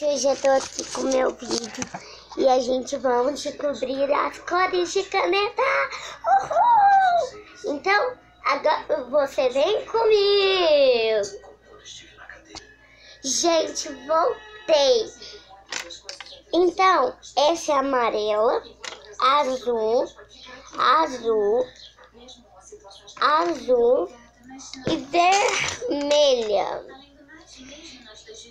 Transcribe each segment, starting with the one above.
Hoje eu tô aqui com o meu vídeo e a gente vamos descobrir as cores de caneta. Uhul! Então, agora você vem comigo. Gente, voltei. Então, essa é amarela, azul, azul e vermelha.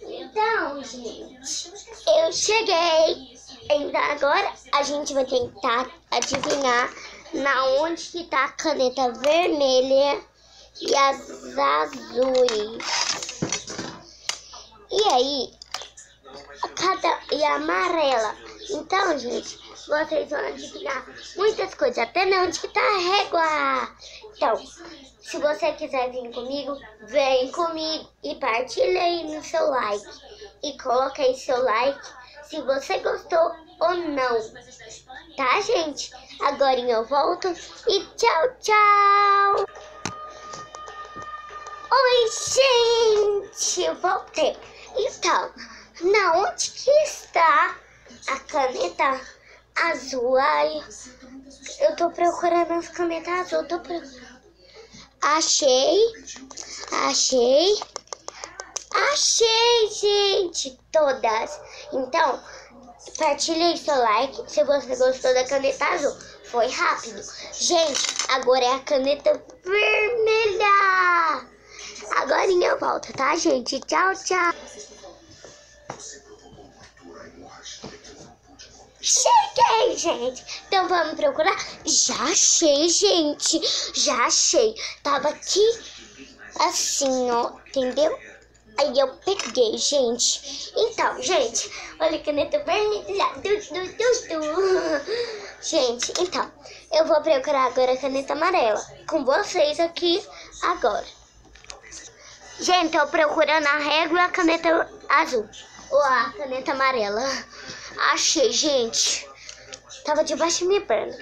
Então, gente, eu cheguei. Então agora a gente vai tentar adivinhar na onde que tá a caneta vermelha e as azuis. E aí, e a amarela. Então, gente, vocês vão adivinhar muitas coisas, até na onde que tá a régua. Então, se você quiser vir comigo, vem comigo e partilha aí no seu like. E coloca aí seu like se você gostou ou não. Tá, gente? Agora eu volto e tchau, tchau. Oi, gente, eu voltei. Então, na onde que está a caneta azul? Ai, eu tô procurando as canetas azul, Achei, gente, todas. Então, partilha aí seu like se você gostou da caneta azul. Foi rápido. Gente, agora é a caneta vermelha. Agora eu volto, tá, gente? Tchau, tchau. Cheguei, gente. Então vamos procurar. Já achei, gente. Já achei. Tava aqui assim, ó. Entendeu? Aí eu peguei, gente. Então, gente, olha a caneta vermelha. Gente, então, eu vou procurar agora a caneta amarela com vocês aqui agora. Gente, tô procurando a régua e a caneta azul. Ou a caneta amarela. Achei, gente. Tava debaixo da minha perna.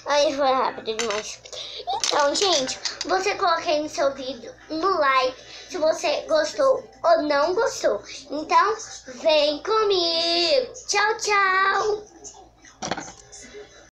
Aí foi rápido demais. Então, gente, você coloca aí no seu vídeo no like se você gostou ou não gostou. Então, vem comigo. Tchau, tchau.